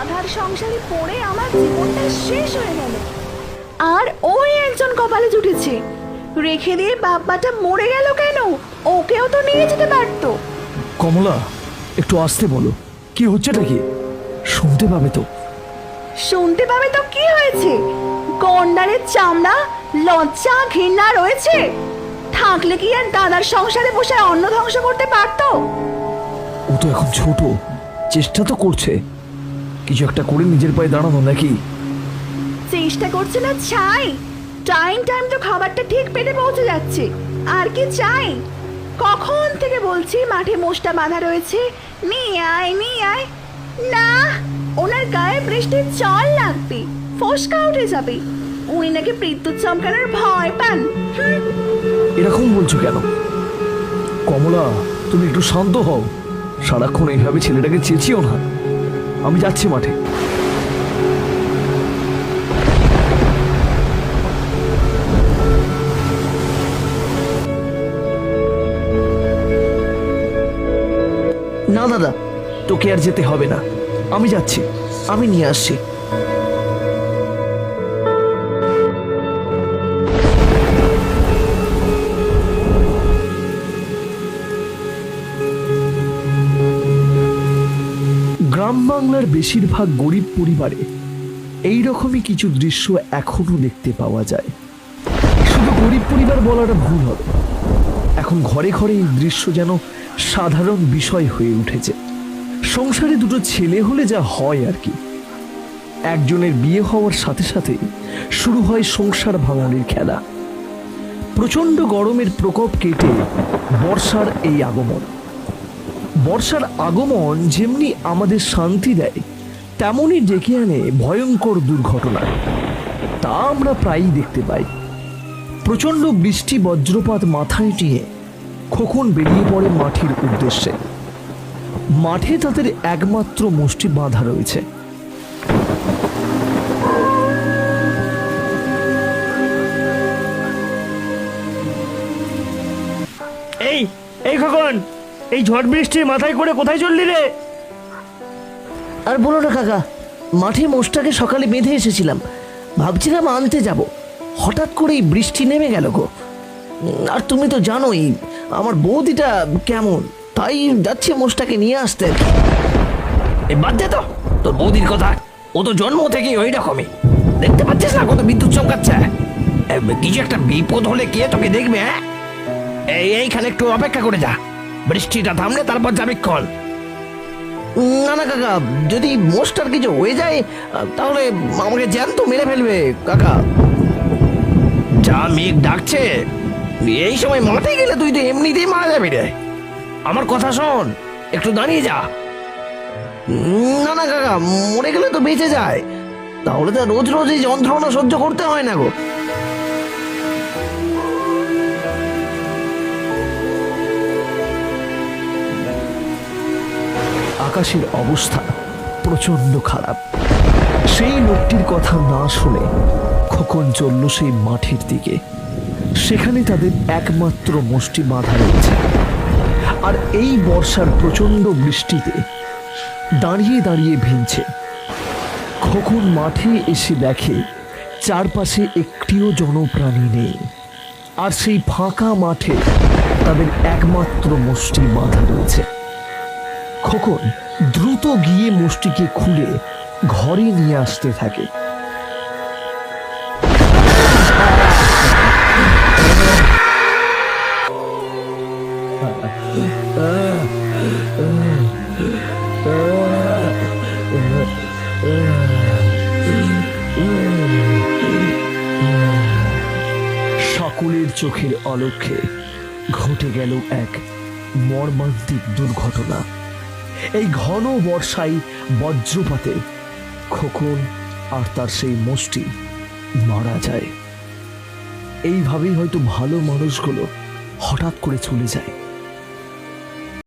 গাধার সংসারে পড়ে আমার জীবনটা শেষ হয়ে গেল। আর ওই একজন কপালে জুটেছে, রেখে দিয়ে বাপ্পাটা মরে গেল কেন? ওকেও তো নিয়ে যেতে পারতো। কমলা, একটু আসতে বলো, কি হচ্ছেটা কি? শুনতে পাবে তো। শুনতে পাবে তো কি হয়েছে? গন্ডারের চামড়া, লজ্জা, ঘৃণা রয়েছে? থাকলে কি আর দাদার সংসারে বসে অন্ন ধ্বংস করতে পারতো? ও তো এখন ছোট, চেষ্টা তো করছে কিছু একটা করে নিজের পায়ে দাঁড়ানো, নাকি? চেষ্টা করছে না চাই? টাইম টাইম তো খাবারটা ঠিক পেটে পৌঁছে যাচ্ছে, আর কি চাই? কখন থেকে বলছি মাঠে মোষটা বাঁধা রয়েছে, নিয়ে আয় নিয়ে আয়। না, ওনার গায়ে বৃষ্টির জল লাগবে, ফসকা উঠে যাবে। উনি নাকি বিদ্যুৎ চমকানোর ভয় পান। এরকম বলছো কেন? কমলা, তুমি একটু শান্ত হও। সারাক্ষণ এইভাবে ছেলেটাকে চেঁচিও না। আমি যাচ্ছি মাঠে। না দাদা, তোকে আর যেতে হবে না, আমি যাচ্ছি, আমি নিয়ে আসছি। গ্রাম বাংলার বেশিরভাগ গরিব পরিবারে এই রকমই কিছু দৃশ্য এখনো দেখতে পাওয়া যায়। শুধু গরিব পরিবার বলাটা ভুল হবে, এখন ঘরে ঘরে এই দৃশ্য যেন সাধারণ বিষয় হয়ে উঠেছে। সংসারে দুটো ছেলে হলে যা হয় আর কি, একজনের বিয়ে হওয়ার সাথে সাথে শুরু হয় সংসার ভাঙনের খেলা। প্রচন্ড গরমের প্রকোপ কেটে বর্ষার এই আগমন। বর্ষার আগমন যেমনি আমাদের শান্তি দেয়, তেমনি ডেকে আনে ভয়ঙ্কর দুর্ঘটনা। তা আমরা প্রায়ই দেখতে পাই। প্রচন্ড বৃষ্টি বজ্রপাত মাথায় নিয়ে খোকন বেরিয়ে পড়ে মাঠের উদ্দেশ্যে। মাঠে তাদের একমাত্র মোষটি বাঁধা রয়েছে। এই এই খোকন, এই ঝড় বৃষ্টির মাথায় করে কোথায় চললি রে? আর বলো না কাকা, মাঠে মোষটাকে সকালে বেঁধে এসেছিলাম, ভাবছিলাম আনতে যাব, হঠাৎ করেই বৃষ্টি নেমে গেল গো। আর তুমি তো জানোই আমার বৌদিটা কেমন, তাই যাচ্ছি মোষটাকে নিয়ে আসতে। এ বাদ দে তো তোর বৌদির কথা, ও তো জন্ম থেকেই ওই রকমই। দেখতে পাচ্ছিস না কত বিদ্যুৎ চমকাচ্ছে? কিছু একটা বিপদ হলে কে তোকে দেখবে? হ্যাঁ, এইখানে একটু অপেক্ষা করে যা, বৃষ্টিটা থামলে তারপর যাবি কল। না না কাকা, যদি মোষটার কিছু হয়ে যায় তাহলে আমাকে জ্যান্ত মেরে ফেলবে কাকা। যা মেঘ ডাকছে, এই সময় মাঠে গেলে তুই তো এমনিতেই মারা যাবি রে। আমার কথা শোন, একটু দাঁড়িয়ে যা। না না কাকা, মরে গেলে তো বেঁচে যায়, তাহলে তো রোজ রোজ এই যন্ত্রণা সহ্য করতে হয় না গো। আকাশের অবস্থা প্রচন্ড খারাপ। সেই লোকটির কথা না শুনে খোকন চলল সেই মাঠের দিকে। সেখানে তাদের একমাত্র মোষটি বাঁধা রয়েছে। আর এই বর্ষার প্রচন্ড বৃষ্টিতে দাঁড়িয়ে দাঁড়িয়ে ভিজছে। খোকন মাঠে এসে দেখে চারপাশে একটিও জনপ্রাণী নেই। আর সেই ফাঁকা মাঠে তাদের একমাত্র মোষটি বাঁধা রয়েছে। খোকন দ্রুত গিয়ে মোষটিকে খুলে ঘরে নিয়ে আসতে থাকে। সকলের চোখের অলক্ষ্যে ঘটে গেল এক মর্মান্তিক দুর্ঘটনা। এই ঘন বর্ষায় বজ্রপাতে খোকন আর তার সেই মোষটি মারা যায়। এইভাবেই হয়তো ভালো মানুষগুলো হঠাৎ করে চলে যায়।